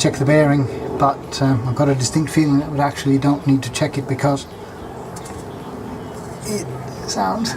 check the bearing, but I've got a distinct feeling that we actually don't need to check it because it sounds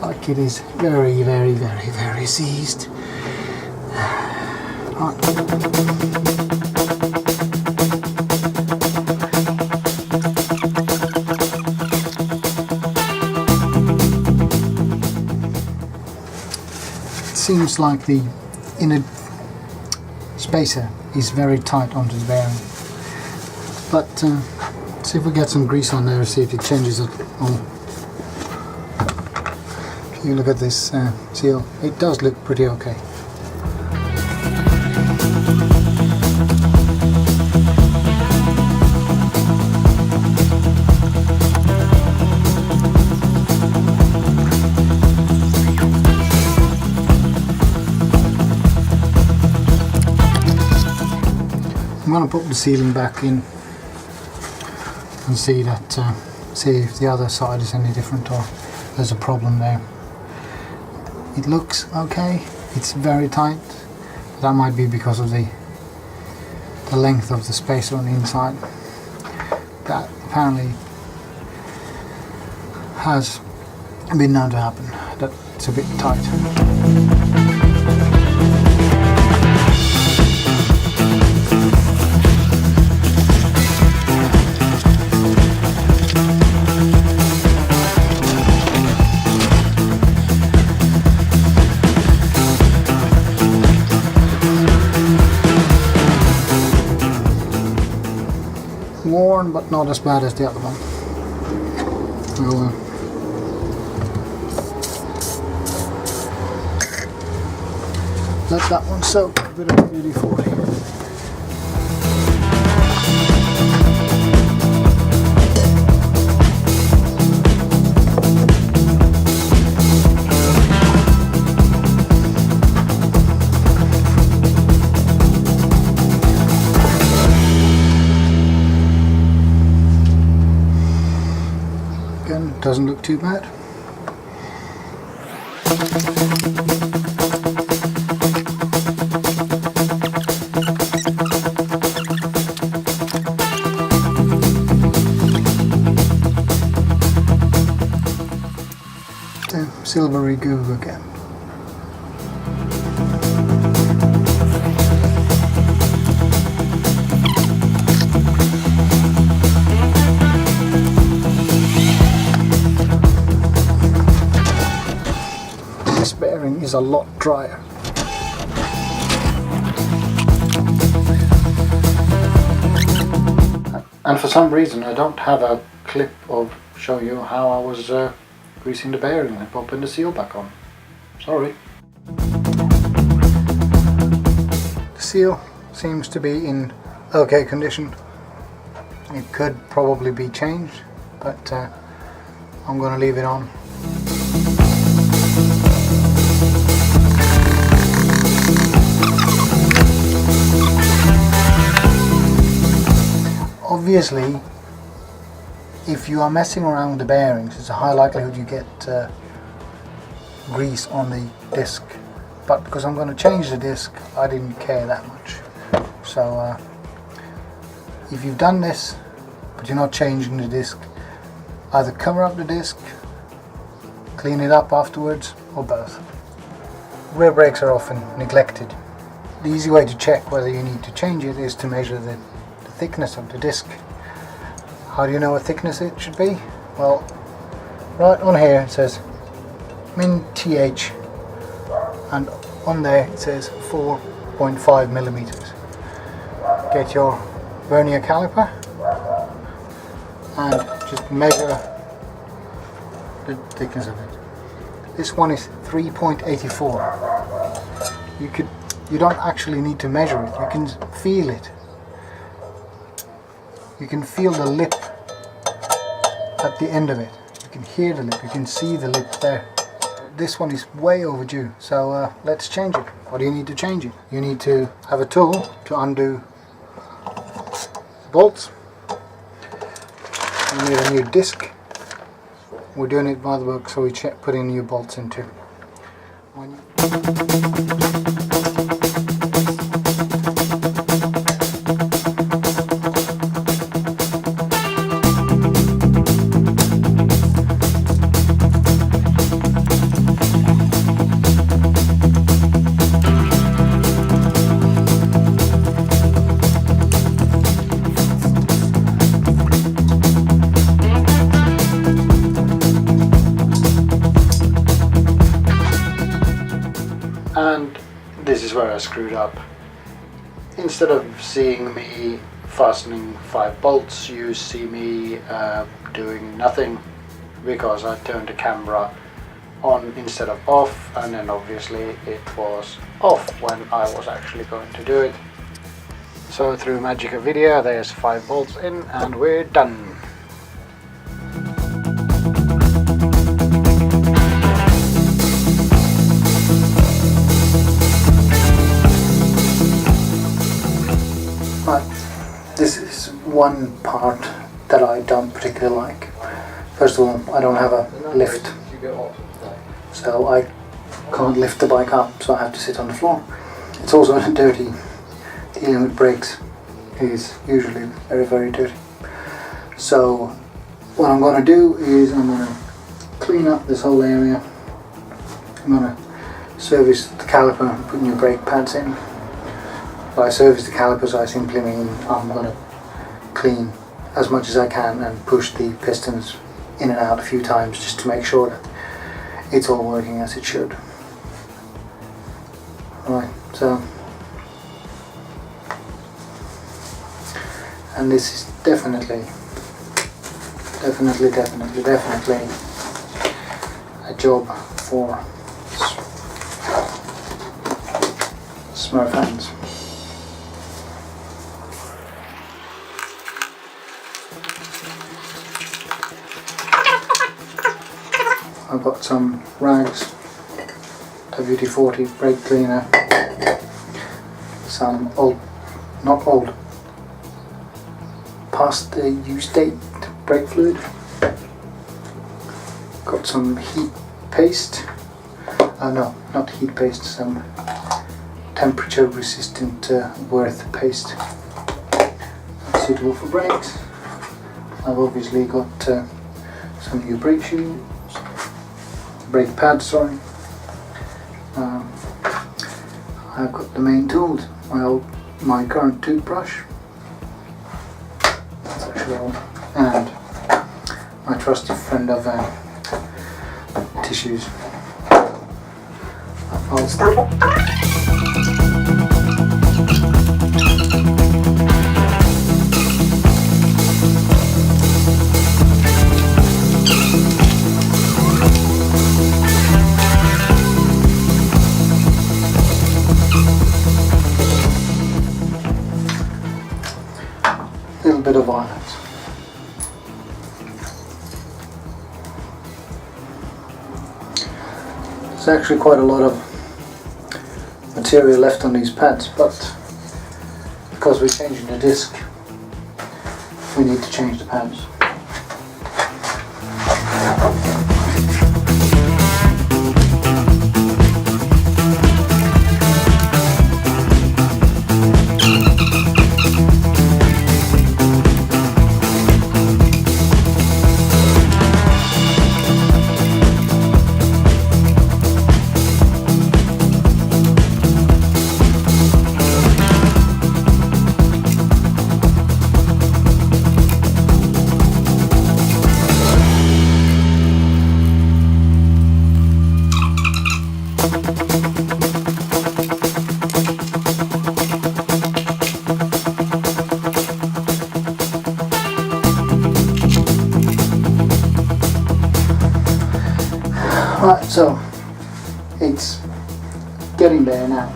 like it is very, very, very, very seized. Right. It seems like the inner spacer is very tight onto the bearing, but see if we get some grease on there and see if it changes it all. If you look at this seal, it does look pretty okay. I'm going to put the sealing back in and see if the other side is any different or there's a problem there. It looks okay, it's very tight. That might be because of the length of the spacer on the inside. That apparently has been known to happen, that it's a bit tight. Worn, but not as bad as the other one. We'll let that one soak a bit of WD-40. Doesn't look too bad. The silvery goo again. Is a lot drier. And for some reason I don't have a clip of showing you how I was greasing the bearing and popping the seal back on. Sorry. The seal seems to be in okay condition. It could probably be changed, but I'm going to leave it on. Obviously, if you are messing around with the bearings, there's a high likelihood you get grease on the disc. But because I'm going to change the disc, I didn't care that much. So if you've done this, but you're not changing the disc, either cover up the disc, clean it up afterwards, or both. Rear brakes are often neglected. The easy way to check whether you need to change it is to measure the thickness of the disc. How do you know what thickness it should be? Well, right on here it says min TH, and on there it says 4.5 millimeters. Get your vernier caliper and just measure the thickness of it. This one is 3.84. You don't actually need to measure it, you can feel it. You can feel the lip at the end of it. You can hear the lip, you can see the lip there. This one is way overdue, so let's change it. What do you need to change it? You need to have a tool to undo the bolts. You need a new disc. We're doing it by the book, so we put in new bolts in too. where I screwed up. Instead of seeing me fastening 5 bolts, you see me doing nothing, because I turned the camera on instead of off, and then obviously it was off when I was actually going to do it. So through magic of video, there's 5 bolts in and we're done. Right, this is one part that I don't particularly like. First of all, I don't have a lift, so I can't lift the bike up, so I have to sit on the floor. It's also dirty. Dealing with brakes is usually very, very dirty. So what I'm going to do is I'm going to clean up this whole area. I'm going to service the caliper and put new brake pads in. By service the calipers, I simply mean I'm going to clean as much as I can and push the pistons in and out a few times just to make sure that it's all working as it should. Right, so, and this is definitely a job for Smurf hands. I've got some rags, WD-40 brake cleaner, some old, not old, past the use date brake fluid, got some heat paste, no, not heat paste, some temperature resistant Worth paste, that's suitable for brakes. I've obviously got some new brake shoes. Brake pads, sorry. I've got the main tools, my current toothbrush, that's actually all, and my trusty friend of tissues. I'll start. Little bit of violence. There's actually quite a lot of material left on these pads, but because we're changing the disc, we need to change the pads. Right, so it's getting there now,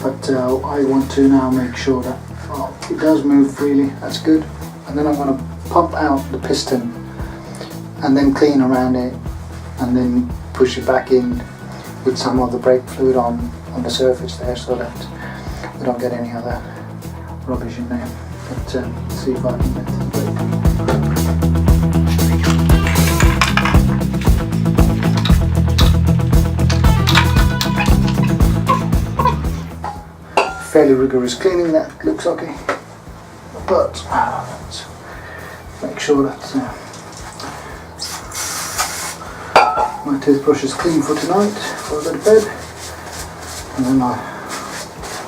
but I want to now make sure that it does move freely, that's good, and then I'm going to pump out the piston and then clean around it and then push it back in with some of the brake fluid on the surface there, so that we don't get any other rubbish in there. But let's see if I can get the brake. Fairly rigorous cleaning, that looks okay, but let's make sure that my toothbrush is clean for tonight before I go to bed, and then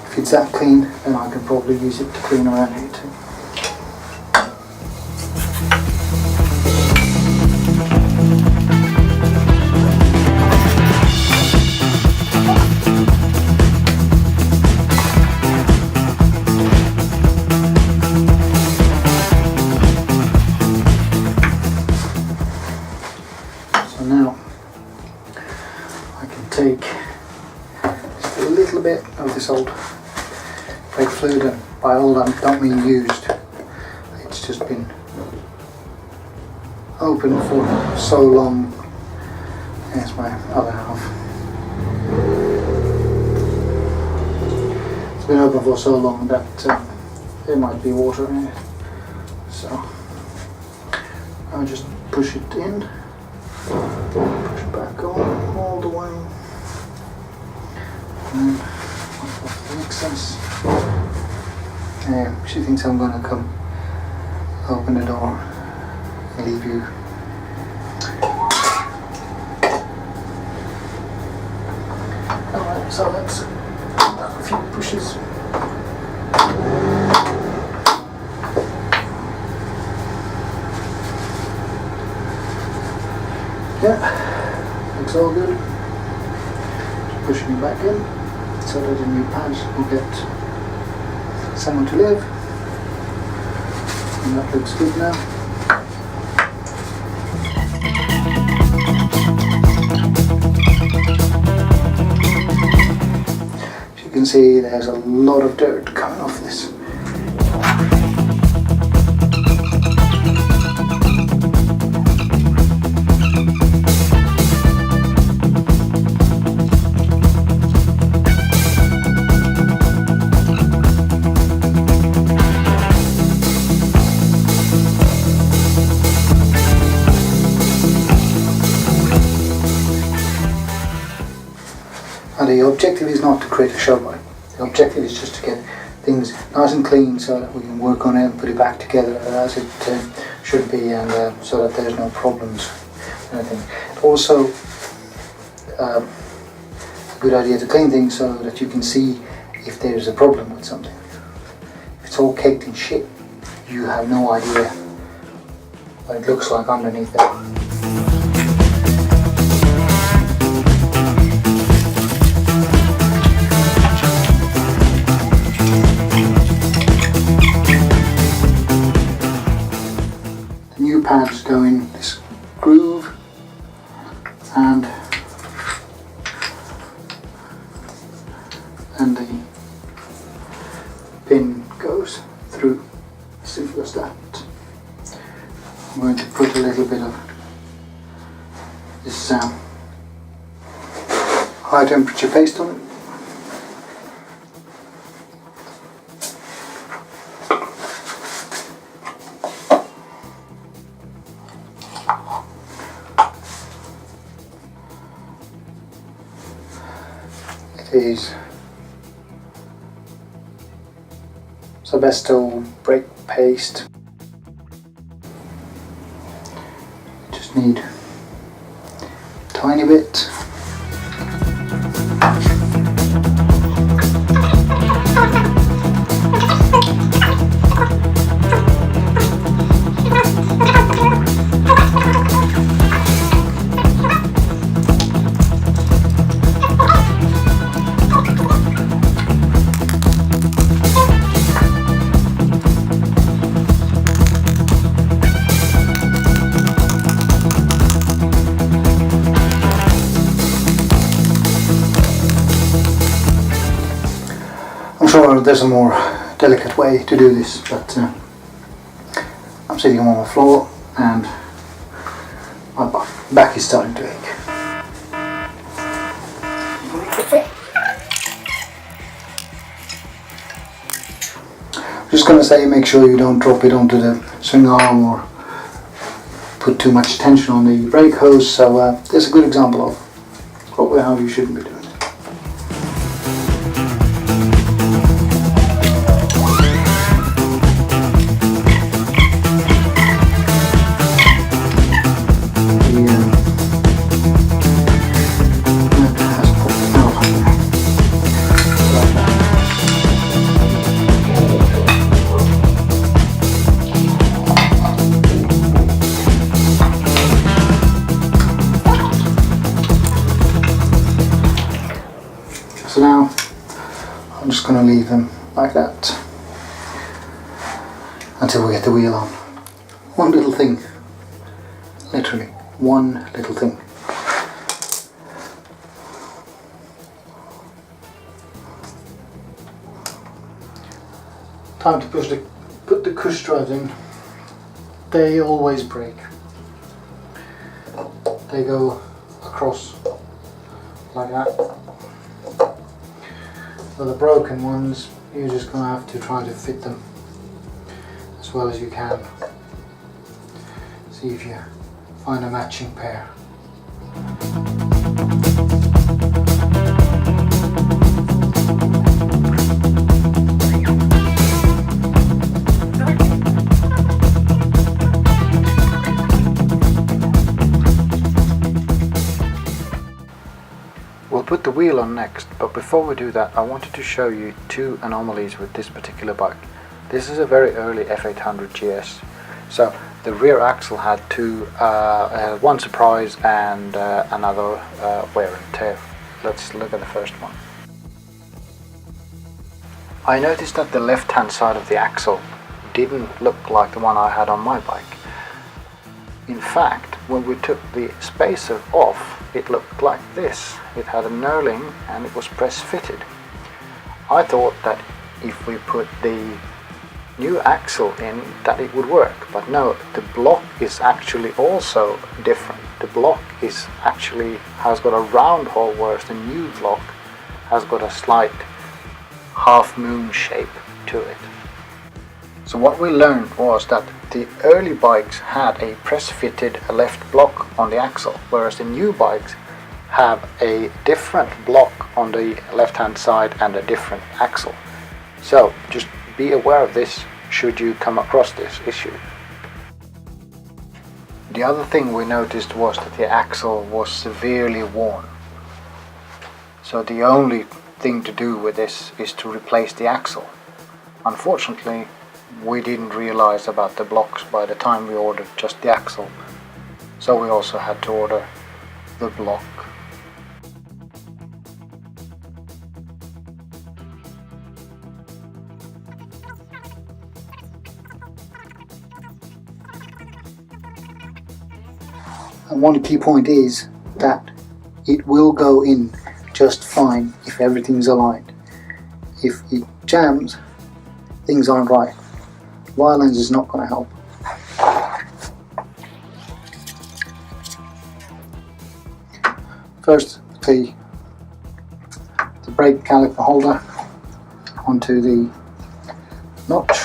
if it's that clean, then I can probably use it to clean around here too. By old I don't mean used, it's just been open for so long. There's my other half. It's been open for so long that there might be water in it. So I'll just push it in, push it back on all the way, and off the excess. She thinks I'm gonna come open the door and leave you. Alright, so that's a few pushes. Yeah, looks all good. Just pushing it back in so that the new pads will get somewhere to live. And that looks good now. As you can see, there's a lot of dirt coming off this. And the objective is not to create a show bike. The objective is just to get things nice and clean so that we can work on it and put it back together as it should be, and so that there's no problems or anything. Also, a good idea to clean things so that you can see if there's a problem with something. If it's all caked in shit, you have no idea what it looks like underneath there. Pads go in this groove, and the pin goes through. Simple as that. I'm going to put a little bit of this high temperature paste on it. Is Sebasto brake paste. Just need a tiny bit. I'm sure there's a more delicate way to do this, but I'm sitting on the floor and my back is starting to ache. I'm just going to say, make sure you don't drop it onto the swing arm or put too much tension on the brake hose. So there's a good example of how you shouldn't be doing it. So now I'm just going to leave them like that until we get the wheel on. One little thing, literally one little thing. time to put the cush drives in. They always break. They go across like that. For the broken ones, you're just going to have to try to fit them as well as you can. See if you find a matching pair. We'll put the wheel on next, but before we do that I wanted to show you two anomalies with this particular bike. This is a very early F800GS. So the rear axle had one surprise and another wear and tear. Let's look at the first one. I noticed that the left hand side of the axle didn't look like the one I had on my bike. In fact, when we took the spacer off, it looked like this. It had a knurling and it was press fitted. I thought that if we put the new axle in that it would work, but no, the block is actually also different. The block has got a round hole, whereas the new block has got a slight half moon shape to it. So what we learned was that the early bikes had a press fitted left block on the axle, whereas the new bikes have a different block on the left hand side and a different axle. So just be aware of this should you come across this issue. The other thing we noticed was that the axle was severely worn. So the only thing to do with this is to replace the axle. Unfortunately, we didn't realize about the blocks by the time we ordered just the axle, so we also had to order the block. And one key point is that it will go in just fine if everything's aligned. If it jams, things aren't right. Violence is not going to help. First, the brake caliper holder onto the notch.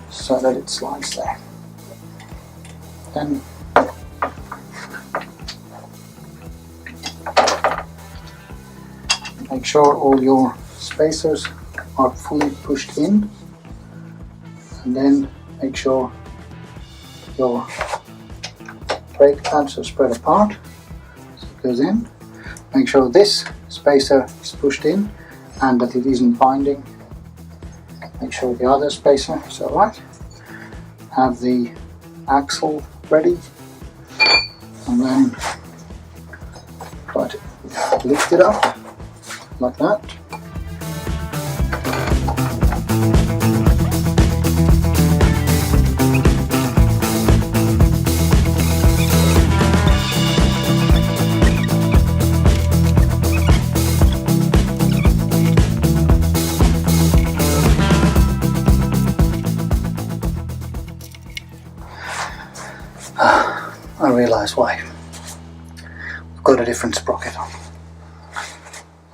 So that it slides there. Then make sure all your spacers are fully pushed in, and then make sure your brake pads are spread apart so it goes in. Make sure this spacer is pushed in and that it isn't binding. Make sure the other spacer is alright. Have the axle ready, and then try to lift it up like that. I realise why. We've got a different sprocket on.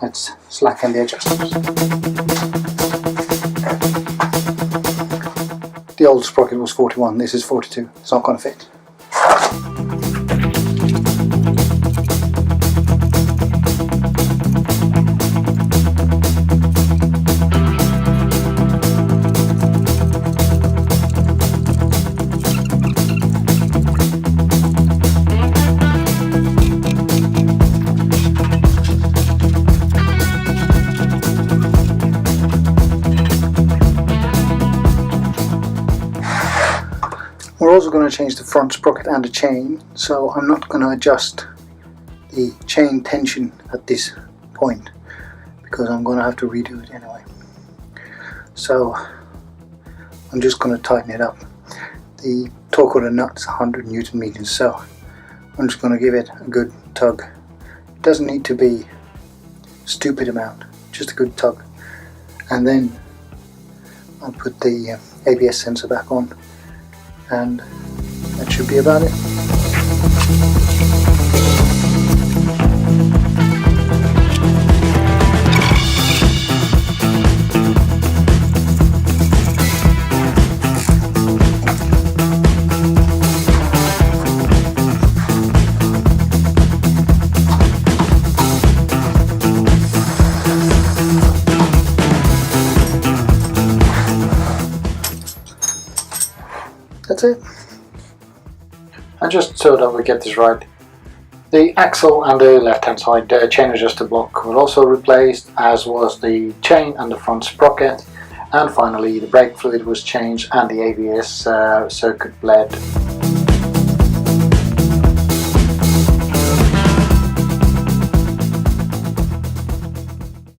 Let's slacken the adjustments. The old sprocket was 41, this is 42. It's not going to fit. We're also going to change the front sprocket and the chain, so I'm not going to adjust the chain tension at this point because I'm going to have to redo it anyway. So I'm just going to tighten it up. The torque of the nut is 100 Newton meters, so I'm just going to give it a good tug. It doesn't need to be a stupid amount, just a good tug. And then I'll put the ABS sensor back on, and that should be about it. That's it. And just so that we get this right, the axle and the left hand side chain adjuster block were also replaced, as was the chain and the front sprocket, and finally the brake fluid was changed and the ABS circuit bled.